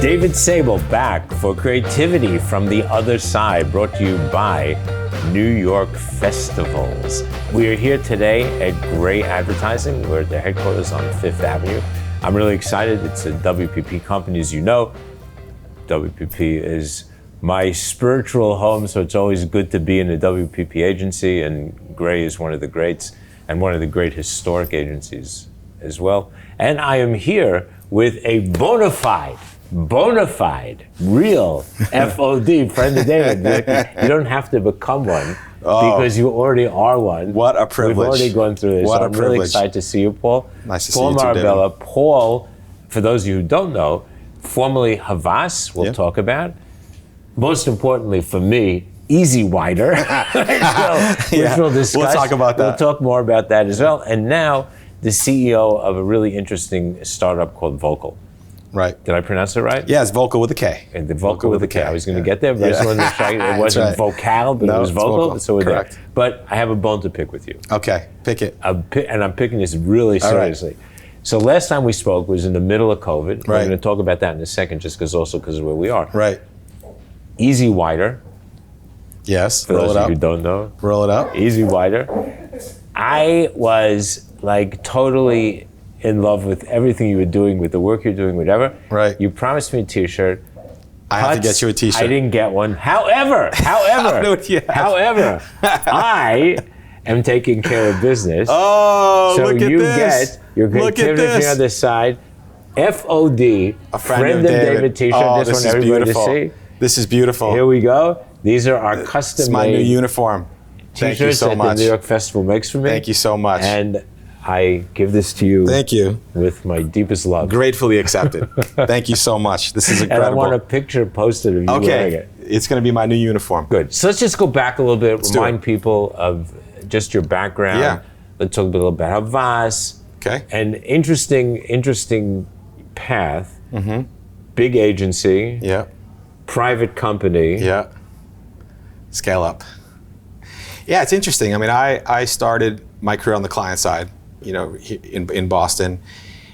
David Sable back for Creativity from the Other Side, brought to you by New York Festivals. We are here today at Gray Advertising. We're at their headquarters on Fifth Avenue. I'm really excited. It's a WPP company, as you know. WPP is my spiritual home, so it's always good to be in a WPP agency, and Gray is one of the greats and one of the great historic agencies as well. And I am here with a bona fide, real FOD, friend of David. You don't have to become one because you already are one. What a privilege. We've already gone through this. What so a I'm privilege. really excited to see you, Paul. Nice to Paul see you too, Marobella. David. Paul, for those of you who don't know, formerly Havas, we'll talk about. Most importantly for me, Easy Wider, which we'll discuss. We'll talk about that. We'll talk more about that as well. And now, the CEO of a really interesting startup called Vokal. Right. Did I pronounce it right? Yeah, it's Vokal with a K. And the Vokal with a K. I was going to get there, but I just wanted to check. It wasn't right. Vokal, but No, it was it's Vokal. Vokal. So we're Correct. there. But I have a bone to pick with you. Okay, pick it. And I'm picking this really All right. seriously. So last time we spoke was in the middle of COVID. We're Right. going to talk about that in a second, just because of where we are. Right. Easy Wider. Yes, For roll those it of up. you who don't know. Roll it up. Easy Wider. I was like totally in love with everything you were doing, with the work you're doing, whatever. Right. You promised me a t-shirt. I have to get you a t-shirt. I didn't get one. However, I am taking care of business. Oh, so look at you this. get your Look at Creativity from the this. Other Side, FOD, A friend of David. t-shirt. Oh, This this one is everybody beautiful. to see. This is beautiful. Here we go. These are our It's custom my new made uniform. Thank you t-shirts so that much. the New York Festival makes for me. Thank you so much. And I give this to you Thank you. with my deepest love. Gratefully accepted. Thank you so much. This is And incredible. I want a picture posted of you wearing Okay, it. it's going to be my new uniform. Good. So let's just go back a little bit, do remind it. people of just your background. Yeah. Let's talk a little about Havas. Okay. An interesting path. Mm-hmm. Big agency. Yeah. Private company. Yeah. Scale up. Yeah, it's interesting. I mean, I started my career on the client side, in Boston,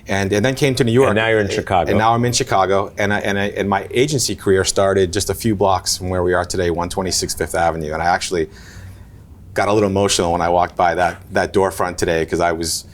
and then came to New York. And now you're in Chicago. And now I'm in Chicago, and my agency career started just a few blocks from where we are today, 126 Fifth Avenue. And I actually got a little emotional when I walked by that door front today, because I was,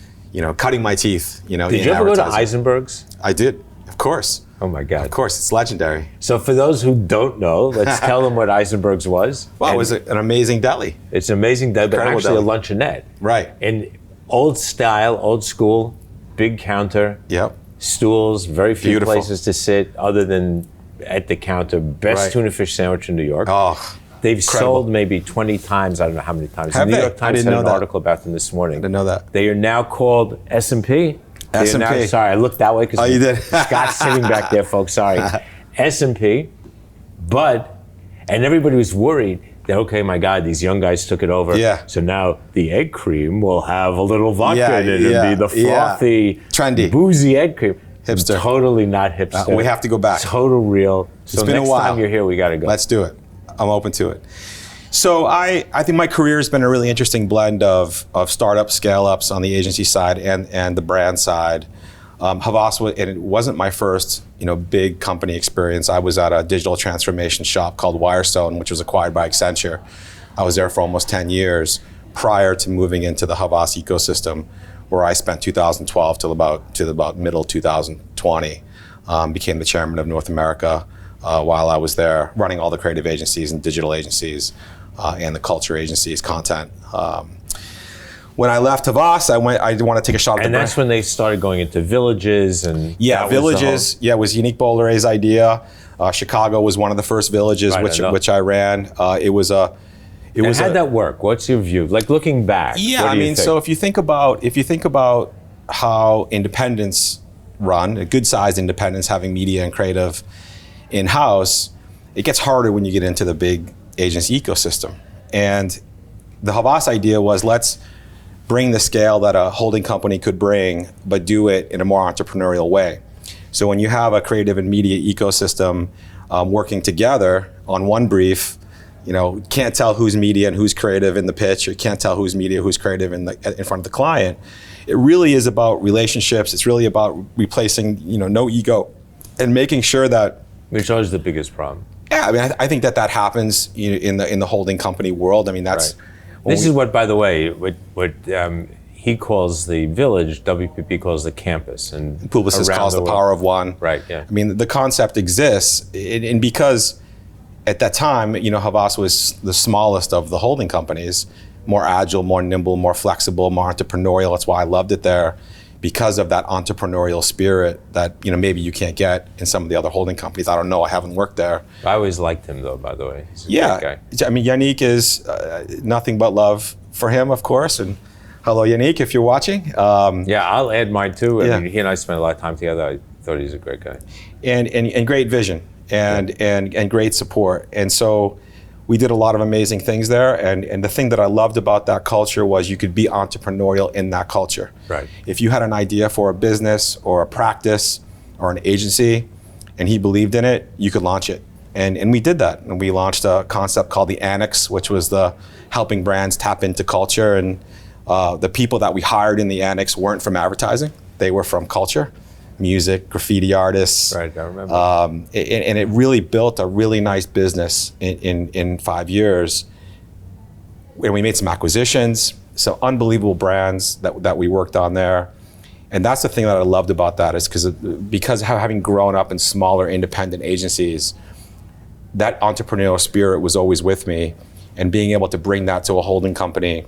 cutting my teeth, Did you ever go to Eisenberg's? I did, of course. Oh my God. Of course, it's legendary. So for those who don't know, let's tell them what Eisenberg's was. Well, And it was an amazing deli. It's an amazing, but Incredible actually deli. a luncheonette. Right. And old style, old school, big counter, Yep. stools, very few Beautiful. places to sit other than at the counter. Best Right. tuna fish sandwich in New York. Oh, They've incredible. sold maybe 20 times, I don't know how many times. Have the New they? York I Times didn't had know an that. article about them this morning. I didn't know that. They are now called S&P. They are S&P. now- sorry, I looked that way because Oh, you did? Scott's sitting back there, folks. Sorry. S&P. And everybody was worried that, okay, my God, these young guys took it over. Yeah. So now the egg cream will have a little vodka Yeah, in it. yeah, It'll be the yeah. frothy, Trendy. boozy egg cream. Hipster. Totally not hipster. We have to go back. Total real. So been a next while. time you're here, we got to go. Let's do it. I'm open to it. So I think my career has been a really interesting blend of startup scale-ups on the agency side and the brand side. Havas, and it wasn't my first big company experience. I was at a digital transformation shop called Wirestone, which was acquired by Accenture. I was there for almost 10 years prior to moving into the Havas ecosystem, where I spent 2012 to about middle 2020. Became the chairman of North America while I was there, running all the creative agencies and digital agencies and the culture agencies, content. When I left Havas, I want to take a shot at And the that's brand. when they started going into villages and Yeah, that was the villages. Yeah, it was Unique Bollere's idea. Chicago was one of the first villages Right, I know. which I ran. It was whole- And how'd that work? What's your view? Like looking back. Yeah, what I do you mean, think? so if you think about how independents run, a good-sized independents having media and creative in-house, it gets harder when you get into the big agency ecosystem. And the Havas idea was, let's bring the scale that a holding company could bring, but do it in a more entrepreneurial way. So when you have a creative and media ecosystem working together on one brief, can't tell who's media and who's creative in the pitch, or can't tell who's media, who's creative in front of the client. It really is about relationships. It's really about replacing, no ego, and making sure that Which was the biggest problem. Yeah, I mean, I think that happens in the holding company world. I mean, that's this is what, by the way, what he calls the village, WPP calls the campus, and Publicis calls the power of one. Right. Yeah. I mean, the concept exists, and because at that time, Havas was the smallest of the holding companies, more agile, more nimble, more flexible, more entrepreneurial. That's why I loved it there, because of that entrepreneurial spirit that maybe you can't get in some of the other holding companies. I don't know. I haven't worked there. I always liked him, though. By the way, he's a great guy. I mean, Yannick is nothing but love for him, of course, and. Hello, Yannick, if you're watching. Yeah, I'll add mine too. I mean, he and I spent a lot of time together. I thought he's a great guy. And great vision and great support. And so we did a lot of amazing things there. And the thing that I loved about that culture was you could be entrepreneurial in that culture. Right. If you had an idea for a business or a practice or an agency and he believed in it, you could launch it. And we did that. And we launched a concept called the Annex, which was the helping brands tap into culture. And the people that we hired in the Annex weren't from advertising. They were from culture, music, graffiti artists. Right, I remember. And it really built a really nice business in 5 years. And we made some acquisitions, some unbelievable brands that we worked on there. And that's the thing that I loved about that is because having grown up in smaller independent agencies, that entrepreneurial spirit was always with me. And being able to bring that to a holding company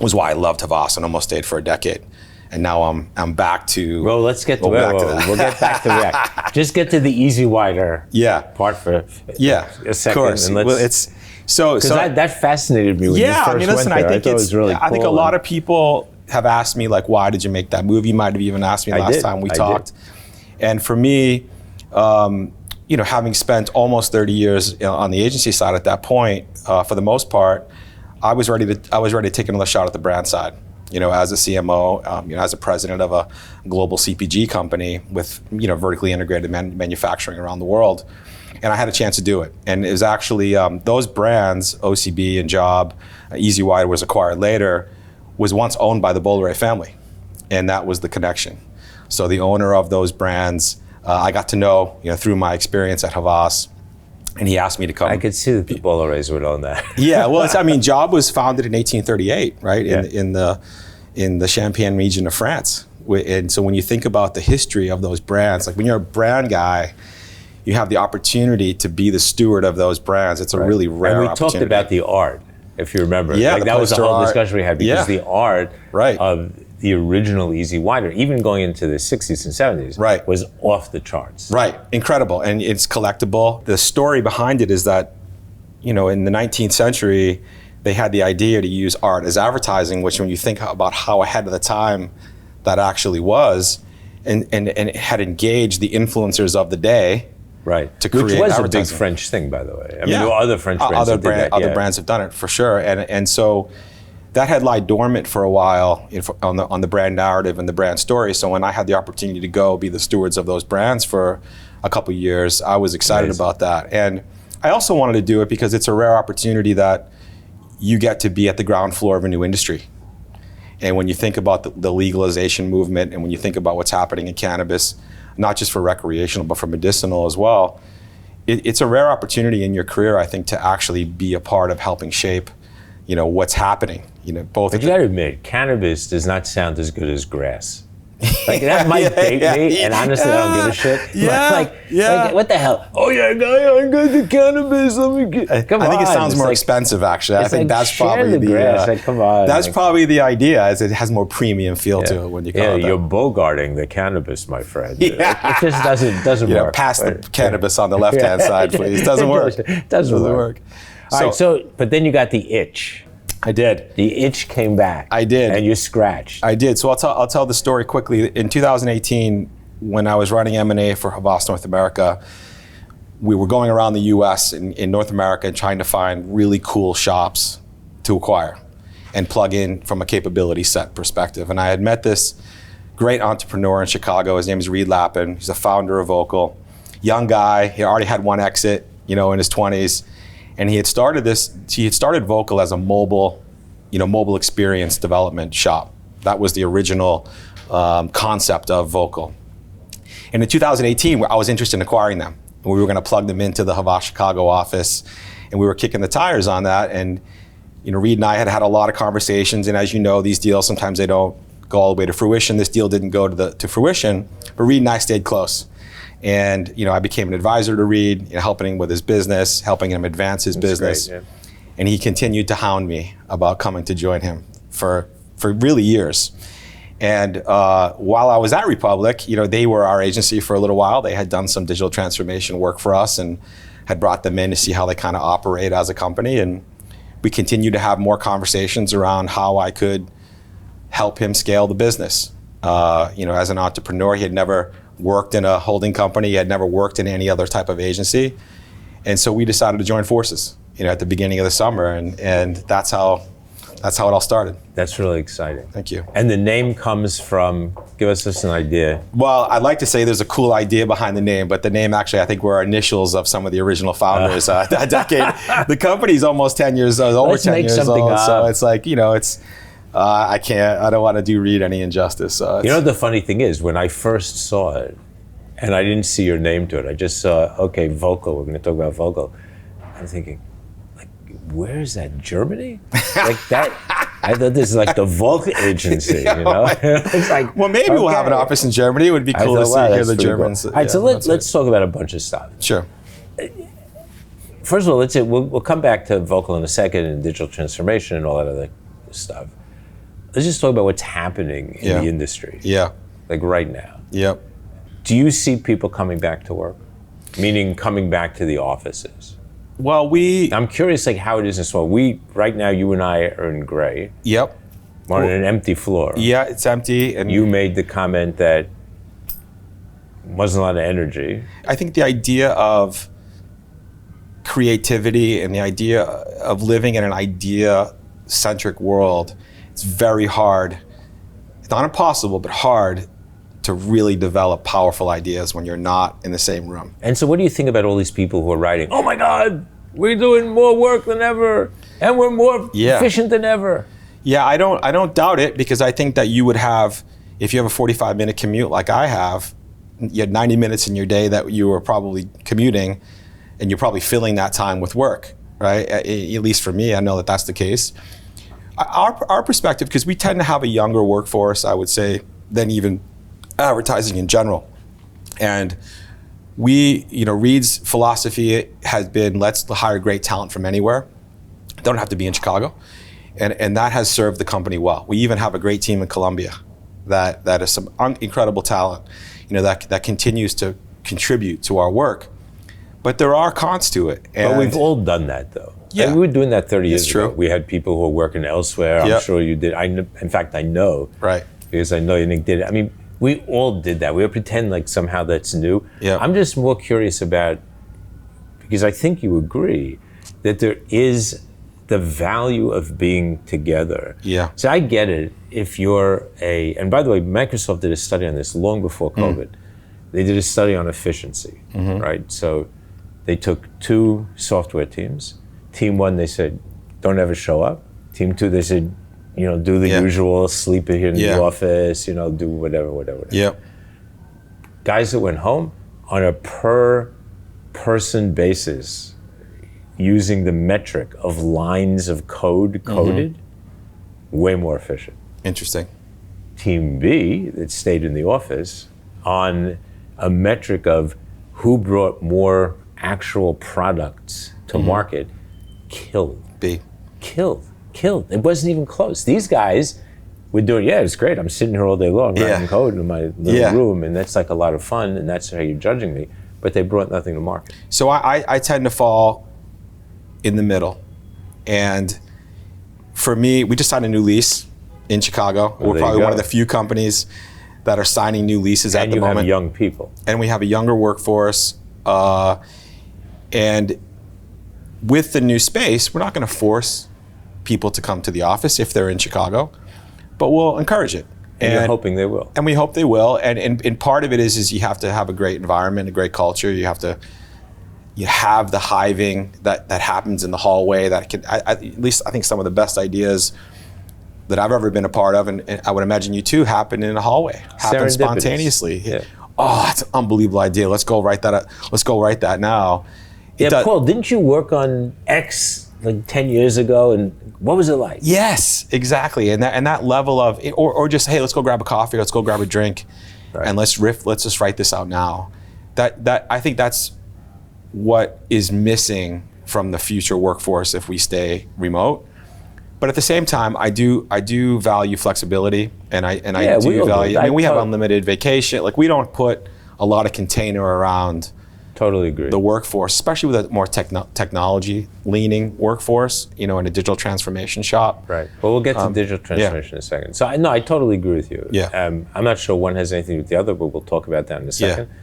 was why I loved Havas and almost stayed for a decade. And now I'm back to. Well, let's get to that. We'll get back to that. Just get to the easy wider part for a second. Of course. And let's, well, that fascinated me when you first went there. I think it was really cool. I think a lot of people have asked me, like, why did you make that movie? You might have even asked me last time we talked. And for me, having spent almost 30 years on the agency side at that point, for the most part, I was ready to take another shot at the brand side. As a CMO, as a president of a global CPG company with vertically integrated manufacturing around the world, and I had a chance to do it. And it was actually those brands, OCB and Job, Easy Wider was acquired later, was once owned by the Bolloré family, and that was the connection. So the owner of those brands, I got to know through my experience at Havas. And he asked me to come. I could see that the Bollorés would own that. Yeah, well, Job was founded in 1838, right? Yeah. In the Champagne region of France. And so when you think about the history of those brands, like when you're a brand guy, you have the opportunity to be the steward of those brands. It's a really rare opportunity. And we talked about the art, if you remember. Yeah, that was the whole discussion we had, because the art of the original Easy Wider, even going into the 60s and 70s, was off the charts. Right, incredible, and it's collectible. The story behind it is that, in the 19th century, they had the idea to use art as advertising, which when you think about how ahead of the time that actually was, and it had engaged the influencers of the day, to create which was a big advertising. French thing, by the way. I mean, there were other French brands other brands have done it for sure, and so that had lied dormant for a while on the brand narrative and the brand story. So when I had the opportunity to go be the stewards of those brands for a couple of years, I was excited about that. And I also wanted to do it because it's a rare opportunity that you get to be at the ground floor of a new industry. And when you think about the legalization movement, and when you think about what's happening in cannabis, not just for recreational, but for medicinal as well, it's a rare opportunity in your career, I think, to actually be a part of helping shape what's happening. Both. But you got to admit, cannabis does not sound as good as grass. Like that might date me, and honestly, I don't give a shit. Like, what the hell? Oh yeah, guy, I'm good to cannabis. Let me get. Come on. I think it sounds more expensive, actually. I think that's probably the grass. Come on. That's probably the idea, is it has more premium feel to it when you call it that. You're bogarting the cannabis, my friend. It just doesn't work. Pass the cannabis on the left-hand side, please. Doesn't work. Doesn't work. All right. So, but then you got the itch. I did. The itch came back. I did. And you scratched. I did. So I'll tell the story quickly. In 2018, when I was running M&A for Havas North America, we were going around the US in North America and trying to find really cool shops to acquire and plug in from a capability set perspective. And I had met this great entrepreneur in Chicago. His name is Reed Lappin. He's the founder of Vokal. Young guy. He already had one exit, in his 20s. And he had started Vokal as a mobile experience development shop. That was the original concept of Vokal. And in 2018, I was interested in acquiring them. and we were going to plug them into the Havas Chicago office, and we were kicking the tires on that. And Reed and I had had a lot of conversations, and as you know, these deals sometimes they don't go all the way to fruition. This deal didn't go to fruition, but Reed and I stayed close. And I became an advisor to Reed, helping him with his business, helping him advance his business. Great, yeah. And he continued to hound me about coming to join him for really years. And while I was at Republic, they were our agency for a little while. They had done some digital transformation work for us and had brought them in to see how they kind of operate as a company. And we continued to have more conversations around how I could help him scale the business. As an entrepreneur, he had never worked in a holding company. He had never worked in any other type of agency. And so we decided to join forces, at the beginning of the summer. And that's how it all started. That's really exciting. Thank you. And the name comes from, give us just an idea. Well, I'd like to say there's a cool idea behind the name, but the name actually, I think, were initials of some of the original founders. That decade, the company's almost 10 years old, over 10 years old. So it's like, I don't want to do Reed any injustice. So the funny thing is, when I first saw it, and I didn't see your name to it, I just saw, okay, Vokal, we're going to talk about Vokal. I'm thinking, where is that, Germany? Like that, I thought this is like the Vokal agency, It's like, well, maybe we'll have an office in Germany. It would be cool to hear the Germans. Cool. All right, so let's talk about a bunch of stuff. Sure. First of all, let's say we'll come back to Vokal in a second and digital transformation and all that other stuff. Let's just talk about what's happening in the industry. Yeah. Like right now. Yep. Do you see people coming back to work? Meaning coming back to the offices? Well, I'm curious, how it is in small. Right now, you and I are in gray. Yep. On an empty floor. Yeah, it's empty. And you made the comment that wasn't a lot of energy. I think the idea of creativity and the idea of living in an idea-centric world, it's very hard. It's not impossible, but hard to really develop powerful ideas when you're not in the same room. And so what do you think about all these people who are writing, oh my God, we're doing more work than ever, and we're more efficient than ever? Yeah, I don't doubt it, because I think that you would have, if you have a 45-minute commute like I have, you had 90 minutes in your day that you were probably commuting, and you're probably filling that time with work, right? At least for me, I know that that's the case. Our perspective, because we tend to have a younger workforce, I would say, than even advertising in general. And Reed's philosophy has been, let's hire great talent from anywhere. They don't have to be in Chicago. And that has served the company well. We even have a great team in Colombia that is some incredible talent, that continues to contribute to our work. But there are cons to it. But we've all done that, though. Yeah. And we were doing that 30 years ago. True. We had people who were working elsewhere. I'm sure you did. In fact, I know. Right. Because I know you did it. I mean, we all did that. We would pretend like somehow that's new. Yeah. I'm just more curious about, because I think you agree, that there is the value of being together. Yeah. So I get it if you're and by the way, Microsoft did a study on this long before COVID. They did a study on efficiency, right? So they took 2 software teams. Team 1, they said, don't ever show up. Team 2, they said, do the usual, sleep here in the office, do whatever. Yep. Guys that went home on a per person basis, using the metric of lines of code coded, way more efficient. Interesting. Team B that stayed in the office on a metric of who brought more actual products to market, killed. Killed. It wasn't even close. These guys were doing, it's great. I'm sitting here all day long writing code in my little room, and that's like a lot of fun, and that's how you're judging me. But they brought nothing to market. So I tend to fall in the middle. And for me, we just signed a new lease in Chicago. We're probably one of the few companies that are signing new leases at the moment. And you have young people. And we have a younger workforce. And with the new space, we're not going to force people to come to the office if they're in Chicago, but we'll encourage it. And you're hoping they will. And we hope they will. And part of it is you have to have a great environment, a great culture. You have the hiving that happens in the hallway that can, at least I think some of the best ideas that I've ever been a part of, and I would imagine you too, happen in a hallway, happen spontaneously. Yeah. oh, that's an unbelievable idea. Let's go write that now. Paul, didn't you work on X like 10 years ago? And what was it like? Yes, exactly. And that level of, or just, hey, let's go grab a coffee, let's go grab a drink, and let's just write this out now. That I think that's what is missing from the future workforce if we stay remote. But at the same time, I do value flexibility, and I do value. I mean, we have unlimited vacation. Like, we don't put a lot of container around. Totally agree. The workforce, especially with a more technology-leaning workforce, in a digital transformation shop. Right. Well, we'll get to digital transformation in a second. So, no, I totally agree with you. Yeah. I'm not sure one has anything to do with the other, but we'll talk about that in a second. Yeah.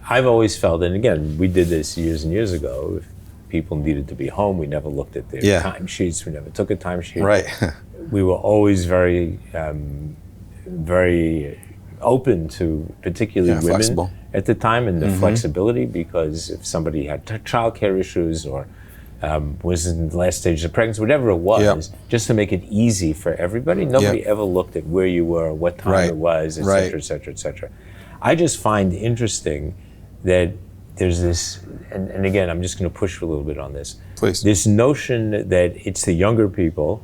I've always felt, and again, we did this years and years ago, if people needed to be home, we never looked at their timesheets, we never took a timesheet. Right. We were always very, very open to particularly women flexible at the time, and the flexibility, because if somebody had childcare issues or was in the last stage of pregnancy, whatever it was, just to make it easy for everybody. Nobody ever looked at where you were, what time it was, et cetera, et cetera, et cetera. I just find interesting that there's this, and again, I'm just going to push a little bit on this. Please. This notion that it's the younger people,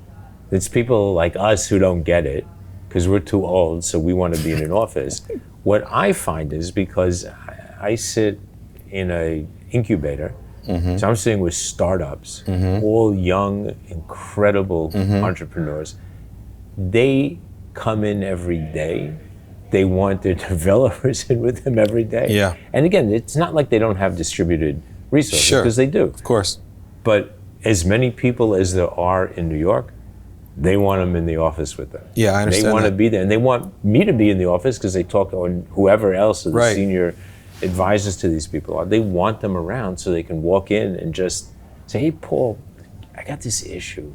it's people like us who don't get it, because we're too old, so we want to be in an office. What I find is, because I sit in a incubator, so I'm sitting with startups, all young, incredible entrepreneurs. They come in every day. They want their developers in with them every day. Yeah. And again, it's not like they don't have distributed resources, because they do. Of course. But as many people as there are in New York, they want them in the office with them. Yeah, I understand. They want to be there, and they want me to be in the office because they talk, or whoever else are the senior advisors to these people are. They want them around so they can walk in and just say, "Hey, Paul, I got this issue.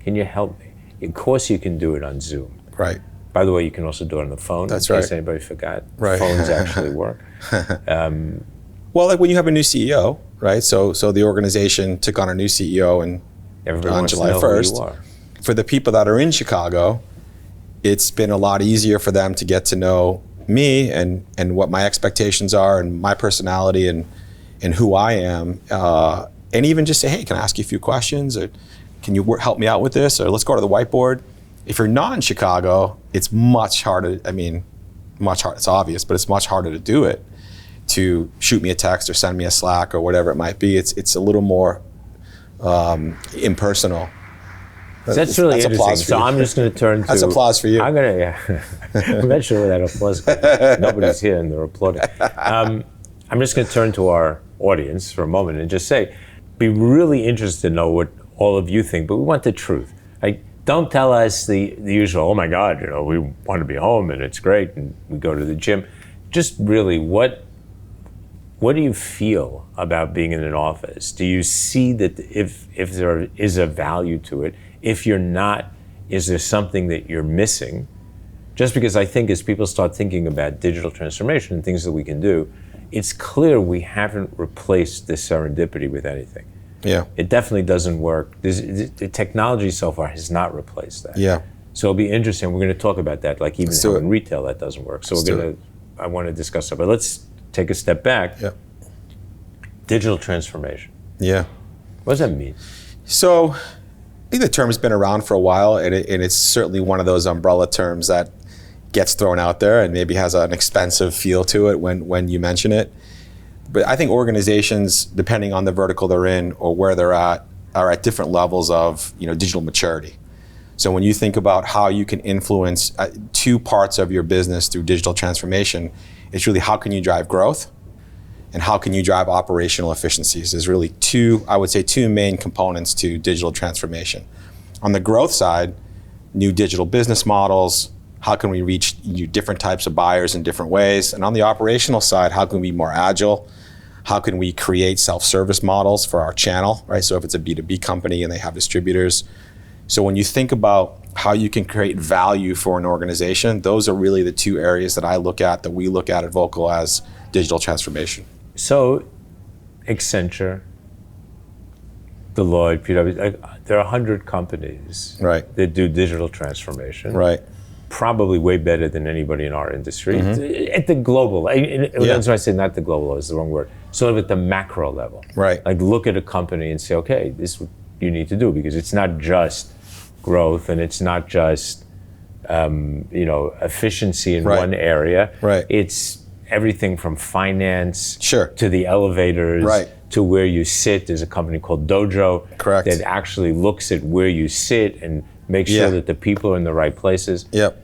Can you help me?" Of course, you can do it on Zoom. Right. By the way, you can also do it on the phone. That's in right. case anybody forgot. Right. Phones actually work. Well, like when you have a new CEO, right? So the organization took on a new CEO on July 1st. For the people that are in Chicago, it's been a lot easier for them to get to know me and what my expectations are and my personality and who I am. And even just say, hey, can I ask you a few questions? Or can you help me out with this? Or let's go to the whiteboard. If you're not in Chicago, it's much harder. I mean, much harder. It's obvious, but it's much harder to do it. To shoot me a text or send me a Slack or whatever it might be. It's a little more impersonal. That's really interesting. So I'm just going to turn to... That's applause for you. I'm going to, I'm not sure where that applause comes from. Nobody's here and they're applauding. I'm just going to turn to our audience for a moment and just say, be really interested to know what all of you think, but we want the truth. Like, don't tell us the usual, oh my God, we want to be home and it's great and we go to the gym. Just really, what do you feel about being in an office? Do you see that if there is a value to it? If you're not, is there something that you're missing? Just because I think as people start thinking about digital transformation and things that we can do, it's clear we haven't replaced this serendipity with anything. Yeah. It definitely doesn't work. The technology so far has not replaced that. Yeah. So it'll be interesting. We're going to talk about that, like even how in retail that doesn't work. So I want to discuss that. But let's take a step back. Yeah. Digital transformation. Yeah. What does that mean? So I think the term's been around for a while, and it's certainly one of those umbrella terms that gets thrown out there and maybe has an expensive feel to it when you mention it. But I think organizations, depending on the vertical they're in or where they're at, are at different levels of digital maturity. So when you think about how you can influence two parts of your business through digital transformation, it's really how can you drive growth and how can you drive operational efficiencies. There's really two main components to digital transformation. On the growth side, new digital business models, how can we reach different types of buyers in different ways? And on the operational side, how can we be more agile? How can we create self-service models for our channel, right? So if it's a B2B company and they have distributors. So when you think about how you can create value for an organization, those are really the two areas that we look at Vokal as digital transformation. So Accenture, Deloitte, PwC, there are 100 companies right. that do digital transformation. Right. probably way better than anybody in our industry at the global. That's why I say not the global is the wrong word. Sort of at the macro level. Right. Like look at a company and say, okay, this is what you need to do, because it's not just growth and it's not just efficiency in one area. Right. It's everything from finance to the elevators to where you sit. There's a company called Dojo that actually looks at where you sit and makes sure that the people are in the right places. Yep.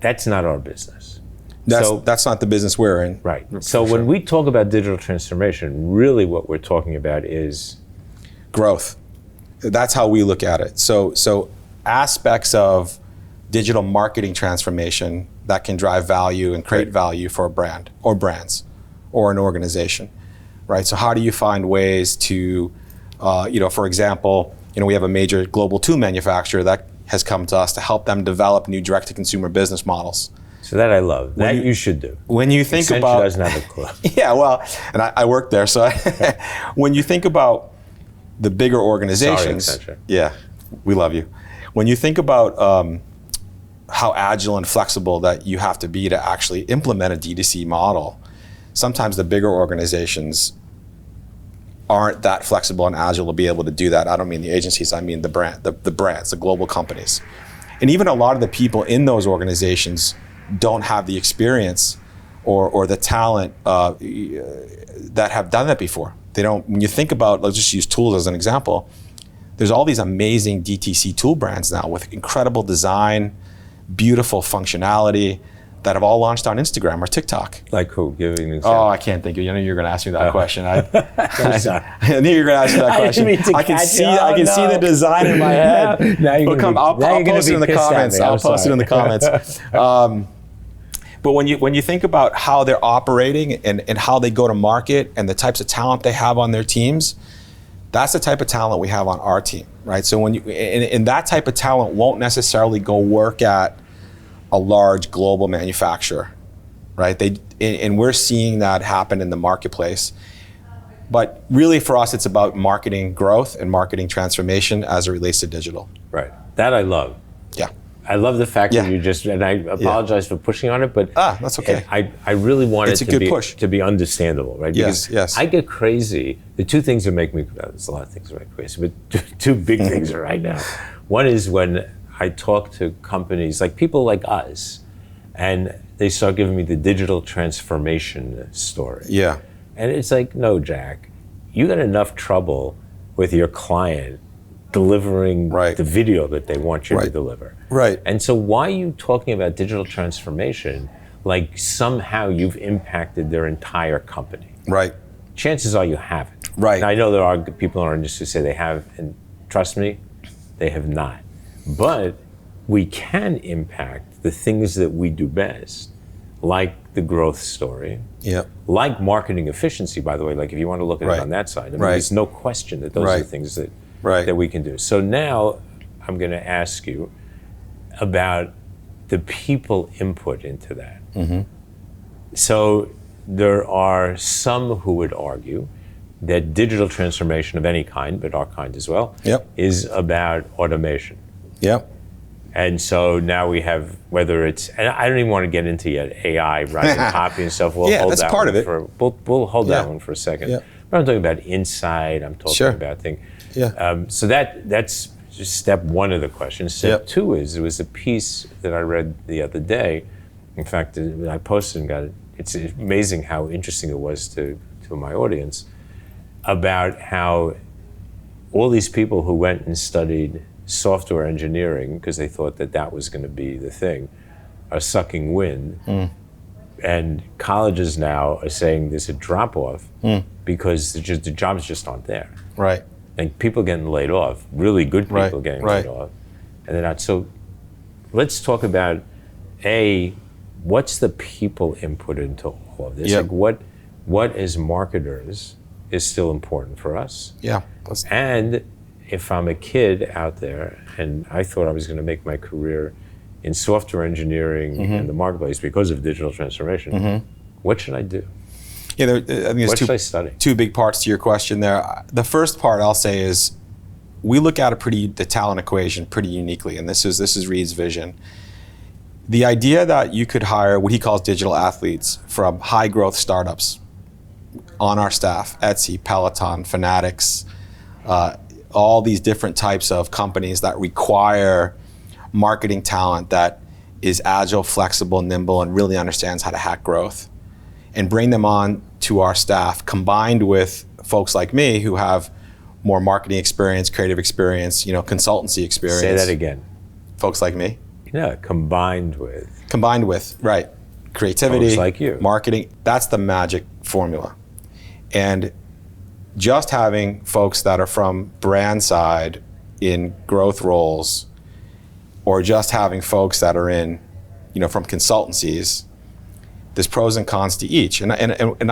That's not our business. That's not the business we're in. Right. So when we talk about digital transformation, really what we're talking about is growth. That's how we look at it. So aspects of digital marketing transformation that can drive value and create value for a brand or brands or an organization, right? So how do you find ways to, for example, we have a major global tool manufacturer that has come to us to help them develop new direct-to-consumer business models. So that I love. You should do. When you think Accenture about, doesn't have a clue. Yeah, well, and I worked there, so when you think about the bigger organizations, Sorry, Accenture. Yeah, we love you. When you think about how agile and flexible that you have to be to actually implement a D2C model, sometimes the bigger organizations aren't that flexible and agile to be able to do that. I don't mean the agencies, I mean the brands, the global companies. And even a lot of the people in those organizations don't have the experience or the talent that have done that before. They don't, when you think about, let's just use tools as an example, there's all these amazing DTC tool brands now with incredible design, beautiful functionality that have all launched on Instagram or TikTok. Like who? Give me an example. Oh, I can't think of you. I knew you were going to ask me that question. I knew you were going to ask me that I question. didn't mean to I can catch see you. I can see the design in my head. Now you're I'll post it in the comments. I'll post it in the comments. But when you think about how they're operating and how they go to market and the types of talent they have on their teams, that's the type of talent we have on our team, right? So when and that type of talent won't necessarily go work at a large global manufacturer, right? And we're seeing that happen in the marketplace. But really for us, it's about marketing growth and marketing transformation as it relates to digital. Right. That I love. Yeah. I love the fact that you just, and I apologize for pushing on it, but that's okay. I really want it's it to be understandable, right? Yes. I get crazy. The two things that make me, there's a lot of things that make me crazy, but two big things are right now. One is when I talk to companies, like people like us, and they start giving me the digital transformation story. Yeah. And it's like, no, Jack, you got enough trouble with your client delivering the video that they want you to deliver. Right. And so why are you talking about digital transformation like somehow you've impacted their entire company? Right. Chances are you haven't. Right. Now, I know there are people in our industry who say they have, and trust me, they have not. But we can impact the things that we do best, like the growth story, like marketing efficiency, by the way, like if you want to look at it on that side. I mean, there's no question that those are the things that we can do. So now I'm going to ask you about the people input into that. Mm-hmm. So there are some who would argue that digital transformation of any kind, but our kind as well, is about automation. Yep. And so now we have, whether it's, and I don't even want to get into yet AI, writing copy and stuff. We'll hold that's that part one of it. We'll hold that one for a second. Yeah. But I'm talking about insight. I'm talking about things. Yeah. So that's just step one of the questions. Step two is, it was a piece that I read the other day. In fact, I posted and got it. It's amazing how interesting it was to my audience about how all these people who went and studied software engineering because they thought that was going to be the thing are sucking wind. And colleges now are saying there's a drop-off because the jobs just aren't there. Right. And people getting laid off, really good people getting laid off, and they're not. So let's talk about, what's the people input into all of this? Like what as marketers is still important for us? Yeah. And if I'm a kid out there and I thought I was going to make my career in software engineering in the marketplace because of digital transformation, what should I do? Yeah, I think there's two big parts to your question there. The first part I'll say is we look at the talent equation pretty uniquely, and this is Reed's vision. The idea that you could hire what he calls digital athletes from high growth startups on our staff, Etsy, Peloton, Fanatics, all these different types of companies that require marketing talent that is agile, flexible, nimble, and really understands how to hack growth, and bring them on to our staff, combined with folks like me who have more marketing experience, creative experience, consultancy experience. Say that again. Folks like me. Yeah, combined with, right. Creativity, folks like you. Marketing, that's the magic formula. And just having folks that are from brand side in growth roles, or just having folks that are in, from consultancies, there's pros and cons to each. And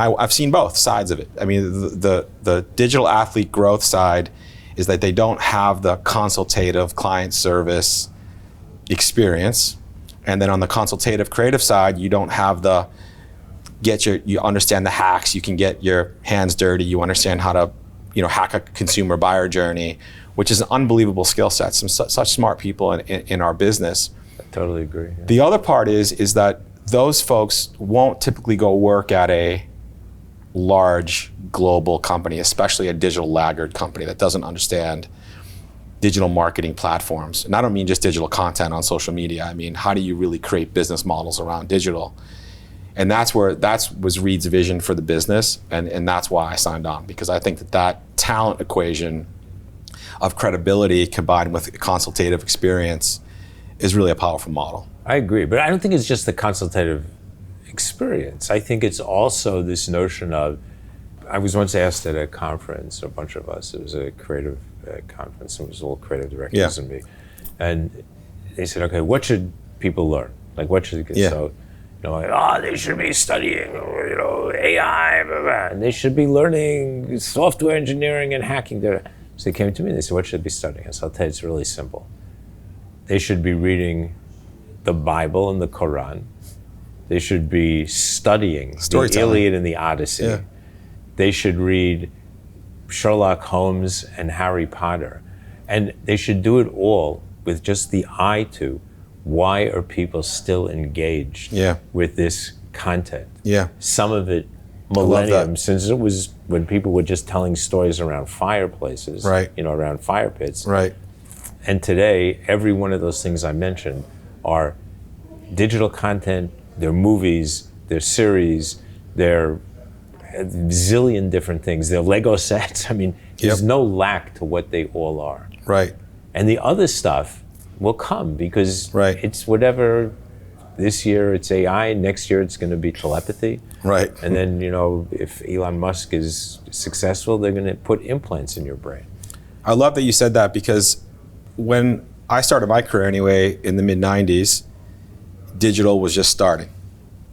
I've seen both sides of it. I mean, the digital athlete growth side is that they don't have the consultative client service experience. And then on the consultative creative side, you don't have you understand the hacks, you can get your hands dirty, you understand how to, hack a consumer buyer journey, which is an unbelievable skill set. Such smart people in our business. I totally agree. Yeah. The other part is that those folks won't typically go work at a large global company, especially a digital laggard company that doesn't understand digital marketing platforms. And I don't mean just digital content on social media. I mean, how do you really create business models around digital? And that was Reed's vision for the business, and that's why I signed on, because I think that talent equation of credibility combined with consultative experience is really a powerful model. I agree, but I don't think it's just the consultative experience. I think it's also this notion of, I was once asked at a conference, a bunch of us, it was a creative conference, and it was all creative directors and me. And they said, okay, what should people learn? Like, what should they get? So, they should be studying, AI, blah, blah. And they should be learning software engineering and hacking. So they came to me and they said, what should they be studying? I said, I'll tell you, it's really simple. They should be reading the Bible and the Quran. They should be studying the Iliad and the Odyssey. Yeah. They should read Sherlock Holmes and Harry Potter. And they should do it all with just the eye to, why are people still engaged with this content? Yeah. Some of it millennium, since it was when people were just telling stories around fireplaces, around fire pits. Right. And today, every one of those things I mentioned are digital content, they're movies, they're series, they're a zillion different things. They're Lego sets. I mean, there's no lack to what they all are. Right. And the other stuff will come because it's whatever. This year it's AI, next year it's going to be telepathy. Right. And then, if Elon Musk is successful, they're going to put implants in your brain. I love that you said that, because when I started my career anyway, in the mid-90s, digital was just starting.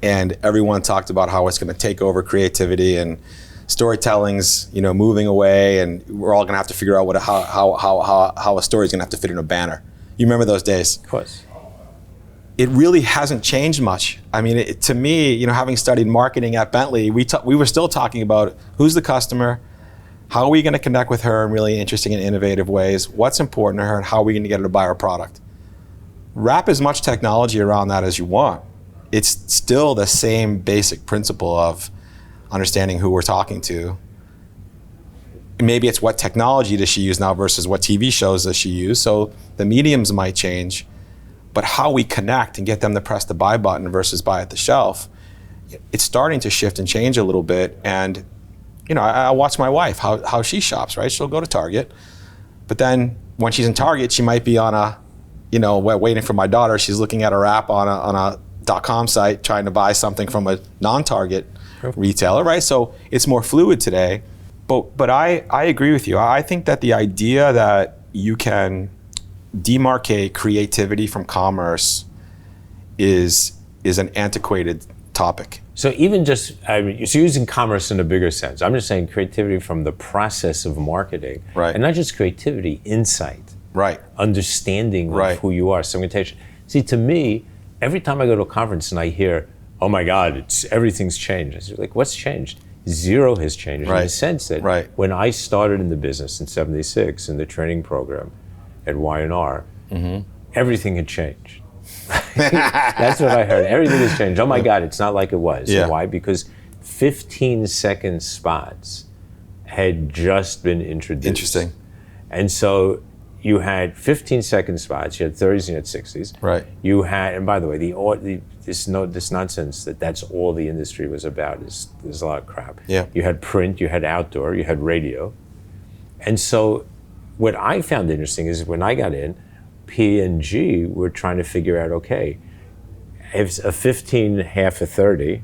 And everyone talked about how it's going to take over creativity, and storytelling's, moving away, and we're all going to have to figure out how a story's going to have to fit in a banner. You remember those days? Of course. It really hasn't changed much. I mean, to me, having studied marketing at Bentley, we were still talking about who's the customer, how are we going to connect with her in really interesting and innovative ways, what's important to her, and how are we going to get her to buy our product. Wrap as much technology around that as you want. It's still the same basic principle of understanding who we're talking to. Maybe it's what technology does she use now versus what TV shows does she use. So the mediums might change, but how we connect and get them to press the buy button versus buy at the shelf, it's starting to shift and change a little bit. And I watch my wife, how she shops, right? She'll go to Target, but then when she's in Target, she might be on waiting for my daughter. She's looking at her app on a .com site, trying to buy something from a non-Target retailer, right? So it's more fluid today. But I agree with you. I think that the idea that you can demarcate creativity from commerce is an antiquated topic. So even just, you're using commerce in a bigger sense. I'm just saying creativity from the process of marketing. Right. And not just creativity, insight. Right. Understanding of who you are, segmentation. See, to me, every time I go to a conference and I hear, oh my God, everything's changed. I say, like, what's changed? Zero has changed in the sense that when I started in the business in '76 in the training program at Y&R, everything had changed. That's what I heard. Everything has changed. Oh my God, it's not like it was. Yeah. Why? Because 15-second spots had just been introduced. Interesting. And so you had 15-second spots, you had 30s and you had 60s. Right. You had, and by the way, this nonsense that's all the industry was about is a lot of crap. Yeah. You had print, you had outdoor, you had radio. And so what I found interesting is when I got in, P&G were trying to figure out, okay, if a 15 half a 30,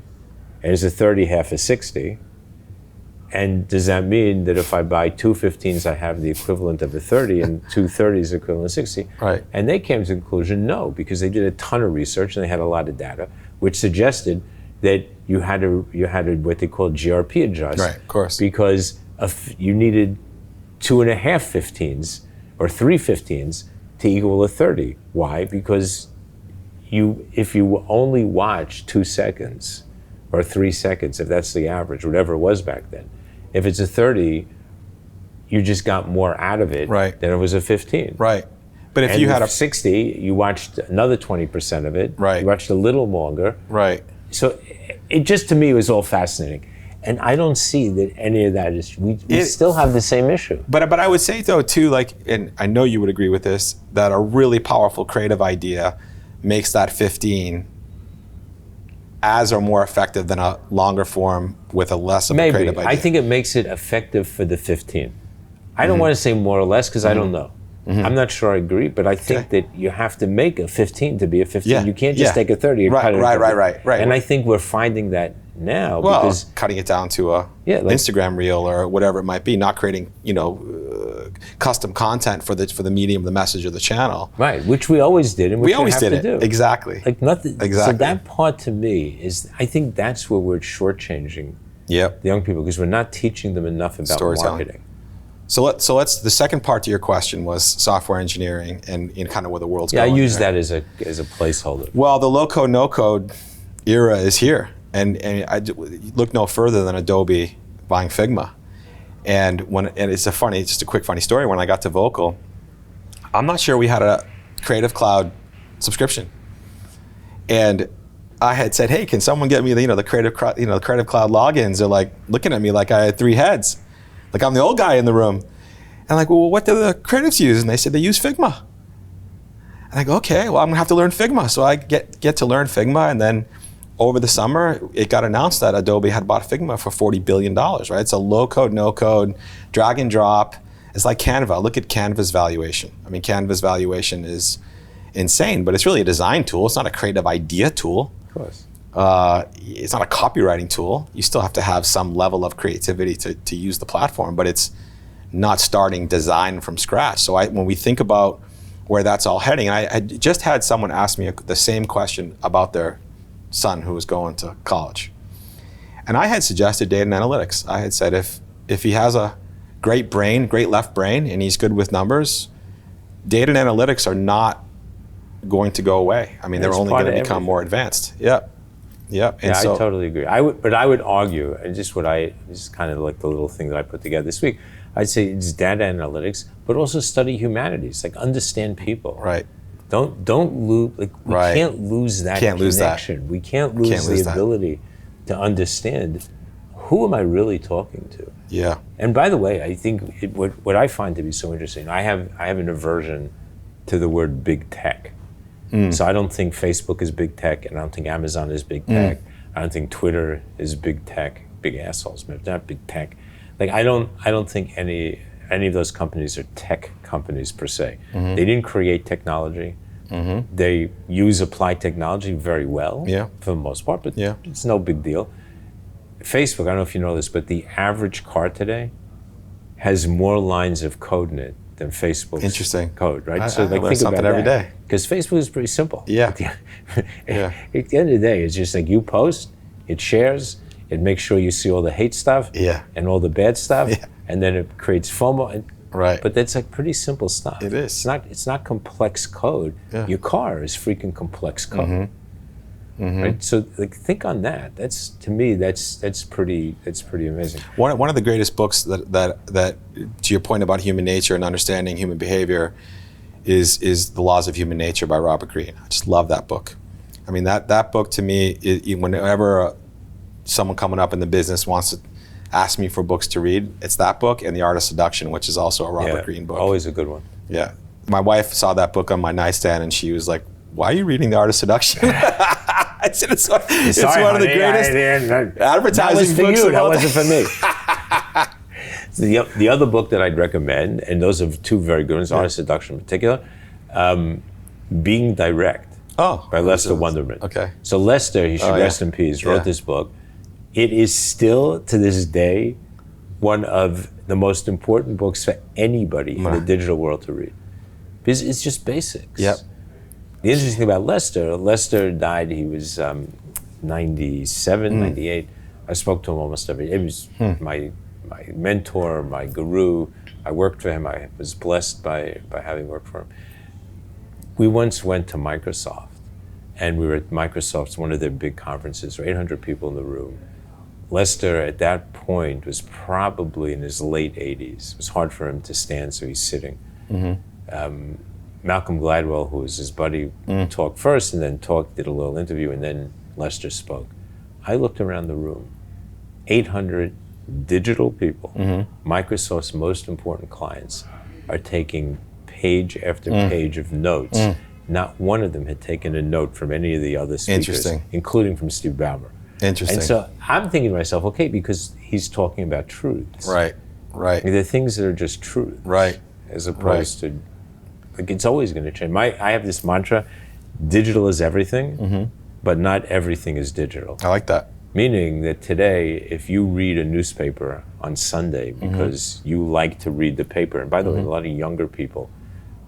and is a 30 half a 60, and does that mean that if I buy two 15s, I have the equivalent of a 30 and two 30s equivalent of 60? Right. And they came to the conclusion, no, because they did a ton of research and they had a lot of data, which suggested that you had to what they call GRP adjust. Right, of course. Because you needed 2.5 15s or 3 15s to equal a 30. Why? Because if you only watch 2 seconds or 3 seconds, if that's the average, whatever it was back then, if it's a 30, you just got more out of it than it was a 15. Right. But if you had a 60, you watched another 20% of it. Right. You watched a little longer. Right. So it just, to me, was all fascinating. And I don't see that any of that is, we still have the same issue. But I would say though too, like, and I know you would agree with this, that a really powerful creative idea makes that 15 as or more effective than a longer form with a less of a creative idea. I think it makes it effective for the 15. I don't want to say more or less because I don't know. I'm not sure I agree, but I think that you have to make a 15 to be a 15. Yeah. You can't just take a 30 and cut it. Right. And I think we're finding that now because cutting it down to a Instagram reel or whatever it might be, not creating, custom content for the medium, the message, or the channell. Right, which we always did, and which we always did it. Do. Exactly. Like nothing. Exactly. So that part to me is, I think that's where we're shortchanging the young people because we're not teaching them enough about marketing. So let's. The second part to your question was software engineering and in kind of where the world's going. I use that as a placeholder. Well, the low code, no code era is here, and I look no further than Adobe buying Figma. And it's just a quick funny story. When I got to Vokal, I'm not sure we had a Creative Cloud subscription, and I had said, "Hey, can someone get me the Creative Cloud logins?" They're like looking at me like I had 3 heads, like I'm the old guy in the room. And I'm like, "Well, what do the creatives use?" And they said they use Figma. And I go, "Okay, well, I'm gonna have to learn Figma." So I get to learn Figma, and then over the summer, it got announced that Adobe had bought Figma for $40 billion, right? It's a low code, no code, drag and drop. It's like Canva. Look at Canva's valuation. I mean, Canva's valuation is insane, but it's really a design tool. It's not a creative idea tool. Of course. It's not a copywriting tool. You still have to have some level of creativity to use the platform, but it's not starting design from scratch. So when we think about where that's all heading, and I just had someone ask me the same question about their son who was going to college. And I had suggested data and analytics. I had said if he has a great brain, great left brain, and he's good with numbers, data and analytics are not going to go away. I mean, they're only going to become more advanced. Yep. And I totally agree. I would argue, and this is kind of like the little thing that I put together this week. I'd say it's data analytics, but also study humanities, like understand people. Right. Don't lose, like we can't lose that connection. We can't lose the ability to understand who am I really talking to. Yeah. And by the way, I think what I find to be so interesting, I have an aversion to the word big tech. So I don't think Facebook is big tech, and I don't think Amazon is big tech. I don't think Twitter is big tech. Big assholes, but they're not big tech. Like I don't think any of those companies are tech companies per se. They didn't create technology. They use applied technology very well for the most part, but it's no big deal. Facebook, I don't know if you know this, but the average car today has more lines of code in it than Facebook's code, right? So like think about that every day. Because Facebook is pretty simple. Yeah. At the end of the day, it's just like you post, it shares, it makes sure you see all the hate stuff and all the bad stuff, and then it creates FOMO. But that's like pretty simple stuff. It is. It's not complex code. Your car is freaking complex code. Right? So like think on that. That's to me that's pretty amazing. One of the greatest books that to your point about human nature and understanding human behavior is The Laws of Human Nature by Robert Greene. I just love that book. I mean, that book to me, whenever someone coming up in the business wants to ask me for books to read, it's that book and The Art of Seduction, which is also a Robert Greene book. Always a good one. Yeah. My wife saw that book on my nightstand and she was like, "Why are you reading The Art of Seduction?" I said, it's one of the greatest advertising books. That wasn't for me. The other book that I'd recommend, and those are two very good ones, Art of Seduction in particular, Being Direct by Lester Wunderman. Okay. So Lester, he should rest in peace, wrote this book. It is still, to this day, one of the most important books for anybody in the digital world to read. Because it's just basics. Yep. The interesting thing about Lester died, he was 97, 98. I spoke to him almost every day. He was my mentor, my guru. I worked for him. I was blessed by having worked for him. We once went to Microsoft, and we were at Microsoft's, one of their big conferences, there were 800 people in the room. Lester, at that point, was probably in his late 80s. It was hard for him to stand, so he's sitting. Malcolm Gladwell, who was his buddy, talked first, and then did a little interview, and then Lester spoke. I looked around the room, 800 digital people, Microsoft's most important clients, are taking page after page of notes. Not one of them had taken a note from any of the other speakers, including from Steve Ballmer. Interesting. And so I'm thinking to myself, okay, because he's talking about truths. Right. I mean, they're things that are just truths. Right. As opposed to, like, it's always going to change. I have this mantra, digital is everything, but not everything is digital. I like that. Meaning that today, if you read a newspaper on Sunday because you like to read the paper, and by the way, a lot of younger people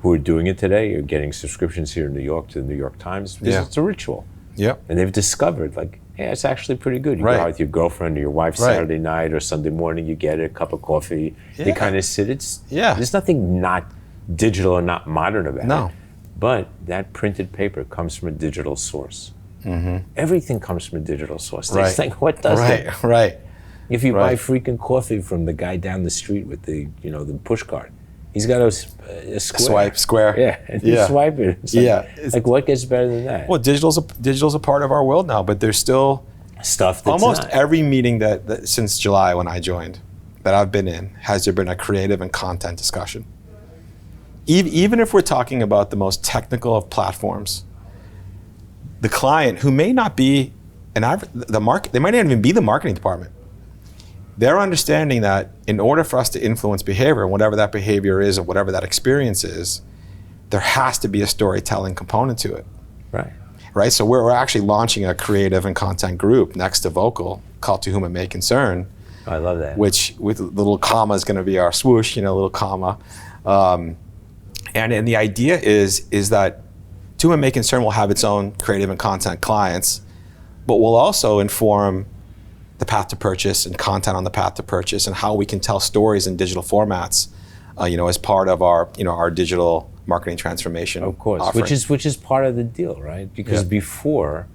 who are doing it today are getting subscriptions here in New York to the New York Times because it's a ritual. Yep. And they've discovered, like, hey, it's actually pretty good. You go out with your girlfriend or your wife Saturday night or Sunday morning, you get a cup of coffee, you kind of sit. There's nothing not digital or not modern about it. But that printed paper comes from a digital source. Everything comes from a digital source. They think, what does it? Right. If you buy freaking coffee from the guy down the street with the push cart, he's got a square. Yeah, and you swipe it. It's like what gets better than that? Well, digital's a part of our world now, but there's still stuff that's almost every meeting that since July when I joined that I've been in has there been a creative and content discussion. Even if we're talking about the most technical of platforms, the client who may not be they might not even be the marketing department. They're understanding that in order for us to influence behavior, whatever that behavior is or whatever that experience is, there has to be a storytelling component to it. Right. So we're actually launching a creative and content group next to Vokal called To Whom It May Concern. I love that. Which with the little comma is going to be our swoosh, little comma. And the idea is that To Whom It May Concern will have its own creative and content clients, but will also inform the path to purchase and content on the path to purchase and how we can tell stories in digital formats, as part of our digital marketing transformation. Of course, offering. which is part of the deal, right? Because before,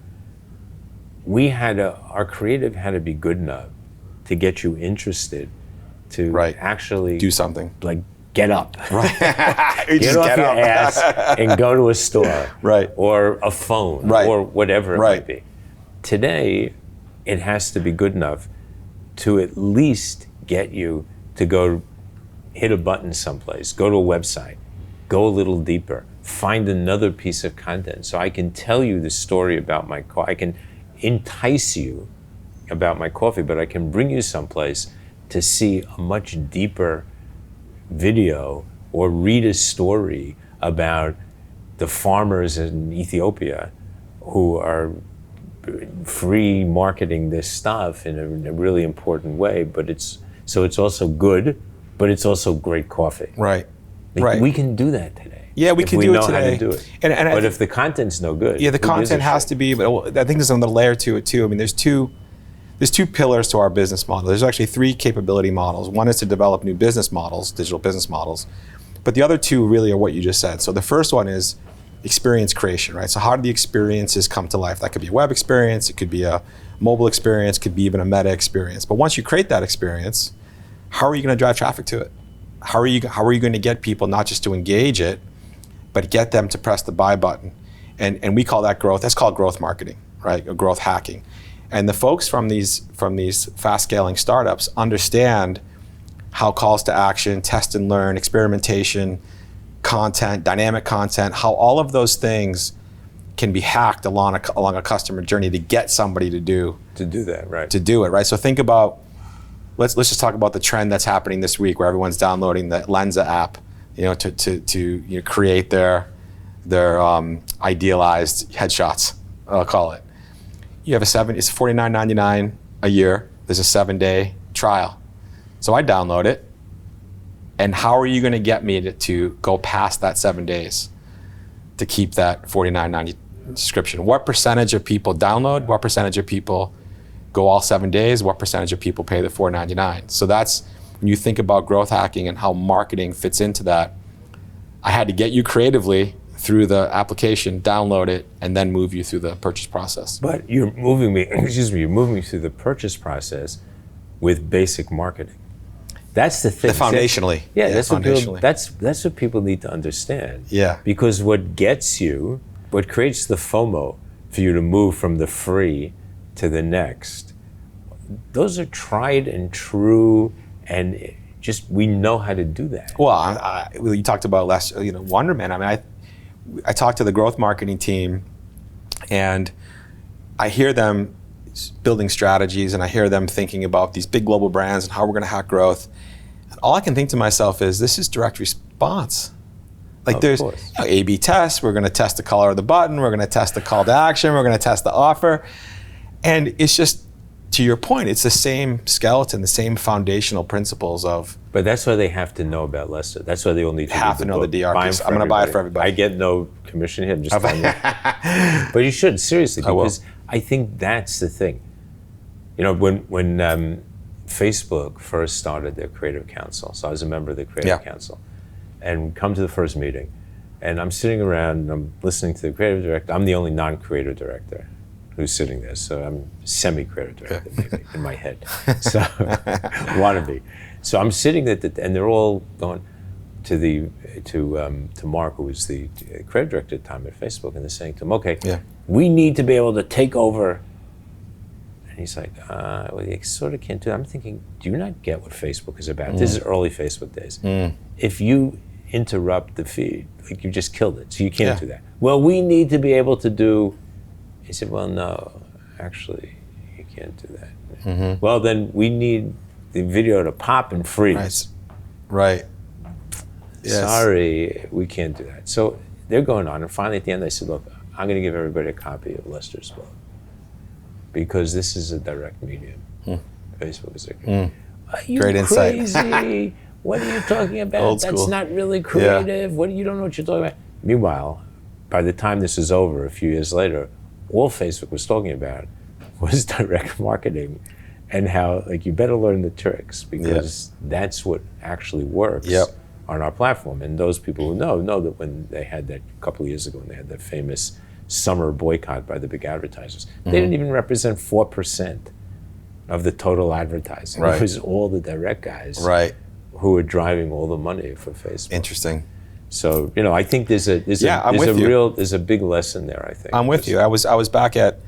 our creative had to be good enough to get you interested to actually do something. Like get up, get off your ass and go to a store, or a phone, or whatever it might be. Today, it has to be good enough to at least get you to go hit a button someplace, go to a website, go a little deeper, find another piece of content. So I can tell you the story about my coffee. I can entice you about my coffee, but I can bring you someplace to see a much deeper video or read a story about the farmers in Ethiopia who are free marketing this stuff in a really important way, but it's also good, but it's also great coffee. We can do that today. Yeah, we can do it today. If we know how to do it. But if the content's no good. Yeah, the content has to be, but I think there's another layer to it too. I mean, there's two pillars to our business model. There's actually 3 capability models. One is to develop new business models, digital business models. But the other 2 really are what you just said. So the first one is experience creation, right? So how do the experiences come to life? That could be a web experience, it could be a mobile experience, could be even a meta experience. But once you create that experience, how are you going to drive traffic to it? How are you going to get people not just to engage it, but get them to press the buy button? And we call that growth. That's called growth marketing, right? Or growth hacking. And the folks from these fast scaling startups understand how calls to action, test and learn, experimentation, content, dynamic content, how all of those things can be hacked along a customer journey to get somebody to do that, right? To do it, right? So think about, let's just talk about the trend that's happening this week, where everyone's downloading the Lensa app, to create their idealized headshots, I'll call it. You have it's $49.99 a year. There's a 7-day trial. So I download it. And how are you going to get me to go past that 7 days to keep that $49.90 subscription? What percentage of people download? What percentage of people go all 7 days? What percentage of people pay the $4.99? So that's when you think about growth hacking and how marketing fits into that. I had to get you creatively through the application, download it, and then move you through the purchase process. But you're moving me through the purchase process with basic marketing. That's the thing. Foundationally. Yeah, that's what people need to understand. Yeah. Because what creates the FOMO for you to move from the free to the next, those are tried and true, and just we know how to do that. Well, you talked about Wonderman. I mean, I talked to the growth marketing team, and I hear them building strategies, and I hear them thinking about these big global brands and how we're going to hack growth. And all I can think to myself is, this is direct response. Like, there's A/B tests. We're going to test the color of the button. We're going to test the call to action. We're going to test the offer. And it's just, to your point, it's the same skeleton, the same foundational principles of. But that's why they have to know about Lester. That's why they will need to have to know the DR piece. I'm going to buy it for everybody. I get no commission here. I'm just telling you. But you should, seriously, because I think that's the thing. When Facebook first started their creative council, so I was a member of the creative council, and come to the first meeting, and I'm sitting around and I'm listening to the creative director. I'm the only non-creative director who's sitting there, so I'm semi-creative director maybe in my head. So wannabe. So I'm sitting at and they're all going to Mark, who was the creative director at the time at Facebook, and they're saying to him, "Okay, we need to be able to take over." And he's like, "Well, you sort of can't do that." I'm thinking, do you not get what Facebook is about? This is early Facebook days. If you interrupt the feed, like, you just killed it. So you can't do that. Well, we need to be able to do. He said, "Well, no, actually, you can't do that." Well, then we need the video to pop and freeze. Right. Yes. Sorry, we can't do that. So they're going on, and finally at the end they said, "Look, I'm going to give everybody a copy of Lester's book, because this is a direct medium." Facebook is like, "Are you Great crazy? insight. What are you talking about? Old That's school. not really creative. You don't know what you're talking about." Meanwhile, by the time this is over, a few years later, all Facebook was talking about was direct marketing, and how, like, you better learn the tricks, because that's what actually works on our platform. And those people who know that when they had that a couple of years ago, when they had that famous summer boycott by the big advertisers, they didn't even represent 4% of the total advertising. It was all the direct guys who were driving all the money for Facebook. Interesting. So, I think there's a big lesson there, I think. I'm with you. I was back at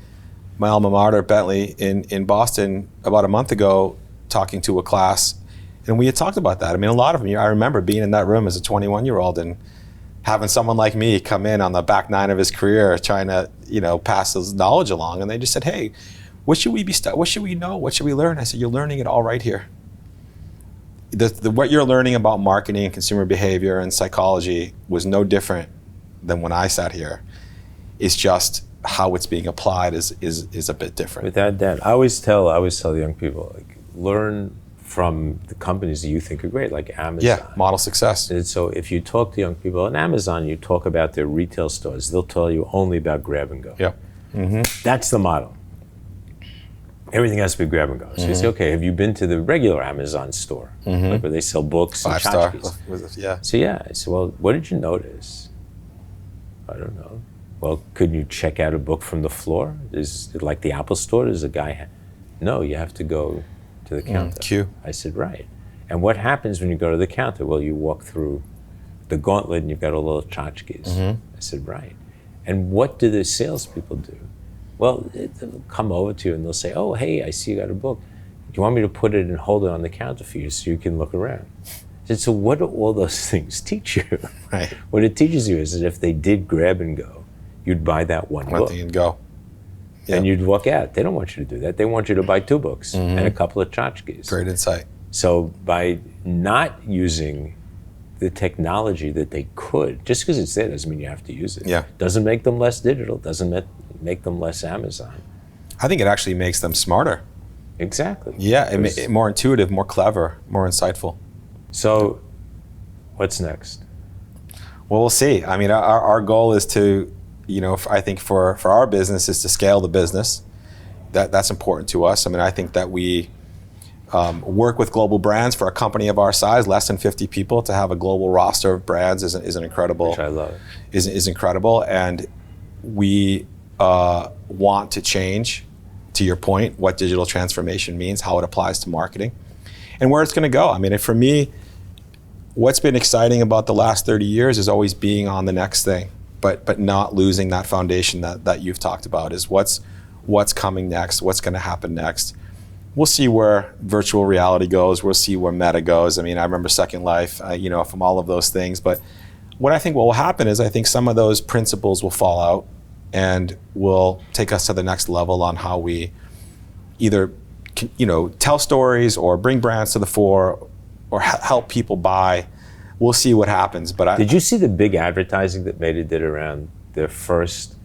my alma mater, Bentley, in Boston about a month ago, talking to a class, and we had talked about that. I mean, a lot of them, I remember being in that room as a 21-year-old and having someone like me come in on the back nine of his career, trying to, pass his knowledge along, and they just said, "Hey, what should we what should we know? What should we learn?" I said, "You're learning it all right here. What you're learning about marketing and consumer behavior and psychology was no different than when I sat here. It's just how it's being applied is a bit different." Without that, I always tell young people, like, learn from the companies that you think are great, like Amazon. Yeah, model success. And so if you talk to young people on Amazon, you talk about their retail stores, they'll tell you only about grab and go. Yeah. That's the model. Everything has to be grab and go. So you say, "Okay, have you been to the regular Amazon store, like where they sell books and 5-star? tchotchkes?" Yeah. So I said, "Well, what did you notice?" "I don't know." "Well, couldn't you check out a book from the floor? Is it like the Apple store? Does a guy?" "No, you have to go to the counter." Queue. I said, "Right. And what happens when you go to the counter?" "Well, you walk through the gauntlet and you've got all those tchotchkes." I said, "Right. And what do the salespeople do? Well, they'll come over to you and they'll say, oh, hey, I see you got a book. Do you want me to put it and hold it on the counter for you so you can look around? I said, so what do all those things teach you? Right. What it teaches you is that if they did grab and go, you'd buy that one book. Thing and go. Yep. And you'd walk out. They don't want you to do that. They want you to buy 2 books and a couple of tchotchkes. Great insight. So by not using the technology that they could, just because it's there doesn't mean you have to use it. Yeah. Doesn't make them less digital, doesn't make them less Amazon. I think it actually makes them smarter. Exactly. Yeah, more intuitive, more clever, more insightful. So what's next? Well, we'll see. I mean, our goal is to, I think for our business is to scale the business. That's important to us. I mean, I think that we work with global brands. For a company of our size, less than 50 people, to have a global roster of brands is an incredible. Which I love. Is incredible, and we want to change, to your point, what digital transformation means, how it applies to marketing, and where it's going to go. I mean, for me, what's been exciting about the last 30 years is always being on the next thing, but not losing that foundation that you've talked about, is what's coming next, what's going to happen next. We'll see where virtual reality goes. We'll see where Meta goes. I mean, I remember Second Life, from all of those things. But what I think will happen is I think some of those principles will fall out and will take us to the next level on how we either, tell stories or bring brands to the fore or help people buy. We'll see what happens. But did you see the big advertising that Meta did around their first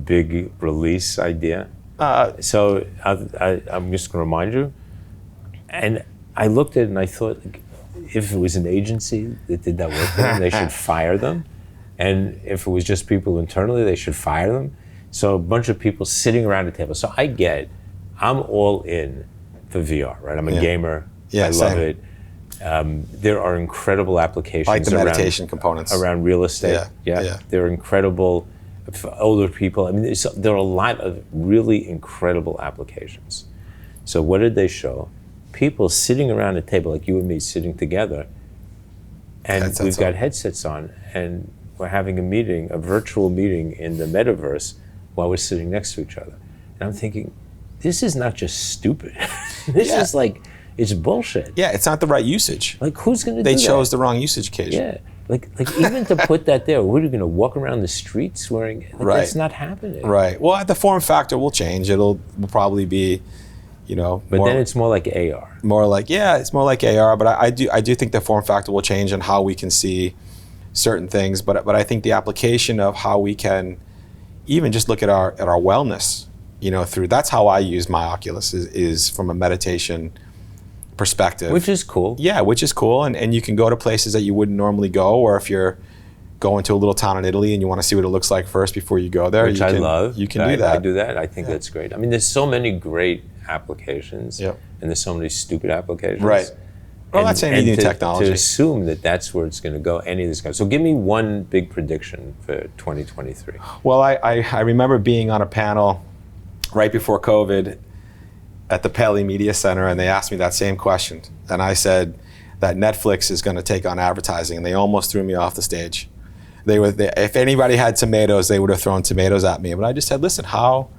big release idea? So I'm just going to remind you. And I looked at it and I thought, if it was an agency that did that work for them, they should fire them. And if it was just people internally, they should fire them. So a bunch of people sitting around a table. So I'm all in for VR, right? I'm a gamer. Yeah, I love it. There are incredible applications. I like the meditation components. Around real estate. Yeah. They're incredible for older people. I mean, there are a lot of really incredible applications. So what did they show? People sitting around a table like you and me sitting together, and we've got headsets on, and we're having a virtual meeting in the metaverse while we're sitting next to each other. And I'm thinking, this is not just stupid. This is like, it's bullshit. Yeah, it's not the right usage. Like, who's going to do that? They chose the wrong usage occasion. Yeah. Like even to put that there, we're going to walk around the streets wearing, that's not happening. Right. Well, the form factor will change. Will probably be, But then it's more like AR. It's more like AR. But I do think the form factor will change and how we can see certain things. But I think the application of how we can even just look at our wellness, through, that's how I use my Oculus is from a meditation perspective. Which is cool. Yeah, which is cool. And you can go to places that you wouldn't normally go, or if you're going to a little town in Italy and you want to see what it looks like first before you go there. I love. You can do that. I do that. I think that's great. I mean, there's so many great applications, and there's so many stupid applications. Right. Well, that's any new technology. To assume that that's where it's going to go, any of this kind. So give me one big prediction for 2023. Well, I remember being on a panel right before COVID at the Pelly Media Center, and they asked me that same question. And I said that Netflix is going to take on advertising, and they almost threw me off the stage. If anybody had tomatoes, they would have thrown tomatoes at me. But I just said, listen, how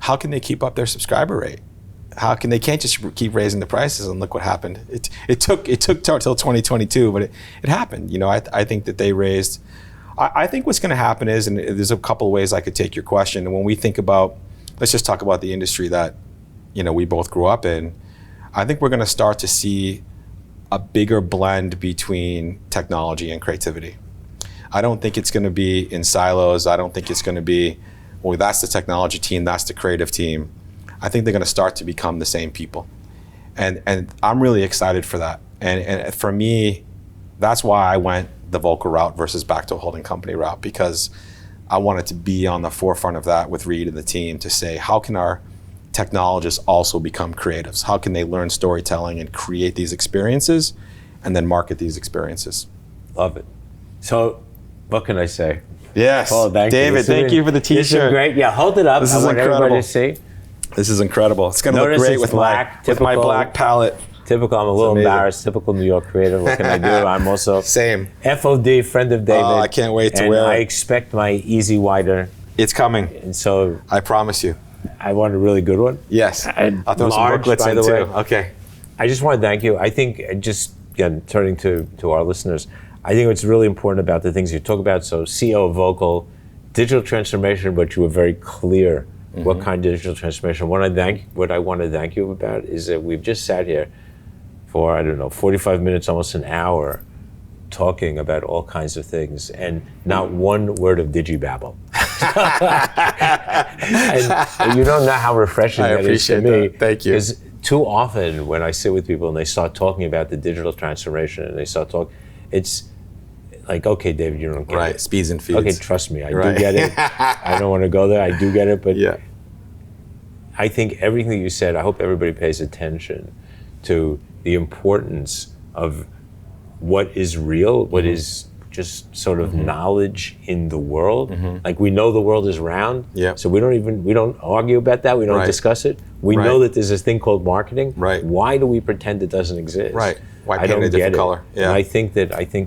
can they keep up their subscriber rate? They can't just keep raising the prices, and look what happened. It took till 2022, but it happened. I think that they raised. I think what's going to happen is, and there's a couple of ways I could take your question. And when we think about, let's just talk about the industry that we both grew up in. I think we're going to start to see a bigger blend between technology and creativity. I don't think it's going to be in silos. I don't think it's going to be, well, that's the technology team, that's the creative team. I think they're going to start to become the same people. And I'm really excited for that. And for me, that's why I went the Vokal route versus back to a holding company route, because I wanted to be on the forefront of that with Reed and the team to say, how can our technologists also become creatives? How can they learn storytelling and create these experiences and then market these experiences? Love it. So what can I say? Yes. Oh, David, thank you for the t-shirt. This is great. Yeah, hold it up. This is incredible. Everybody to see. This is incredible. It's going to look great with my black palette. Typical, I'm a little amazing. embarrassed. Typical New York creative. What can I do? I'm also Same. FOD, friend of David. Oh, I can't wait to and wear it. I expect my easy wider. It's coming. And so I promise you. I want a really good one. Yes. And I'll throw some large, booklets by in the too. way. Okay. I just want to thank you. I think, just again, turning to our listeners, I think what's really important about the things you talk about, so CEO of Vokal, digital transformation, but you were very clear what kind of digital transformation. What I want to thank you about is that we've just sat here for, I don't know, 45 minutes, almost an hour, talking about all kinds of things, and not one word of digibabble. and you don't know how refreshing that is to me. That. Thank you. Because too often when I sit with people and they start talking about the digital transformation and they start talking, it's like, okay, David, you don't get it. Right, speeds and feeds. Okay, trust me, I do get it. I don't want to go there, I do get it, but yeah. I think everything that you said, I hope everybody pays attention to the importance of what is real, what is just sort of knowledge in the world. Like, we know the world is round, so we don't argue about that, we don't discuss it. We know that there's this thing called marketing. Right. Why do we pretend it doesn't exist? Right. Why I paint don't it a different get color? it. Yeah. And I think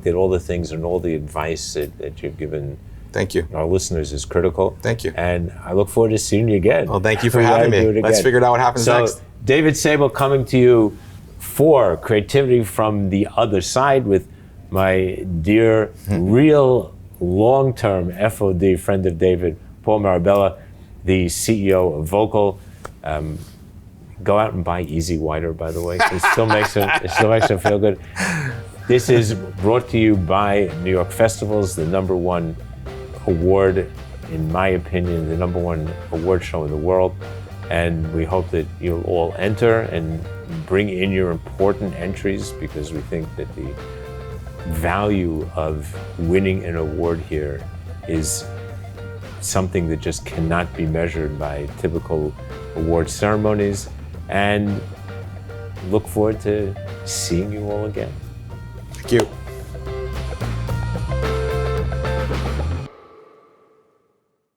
that all the things and all the advice that you've given Thank you. our listeners is critical. Thank you. And I look forward to seeing you again. Well, thank you for having me. Let's figure out what happens next. David Sable coming to you for Creativity from the Other Side with my dear, real, long-term FOD, friend of David, Paul Marobella, the CEO of Vokal. Go out and buy Easy Wider, by the way. It still makes them feel good. This is brought to you by New York Festivals, the #1 award, in my opinion, the #1 award show in the world. And we hope that you'll all enter and bring in your important entries, because we think that the value of winning an award here is something that just cannot be measured by typical award ceremonies. And look forward to seeing you all again. Thank you.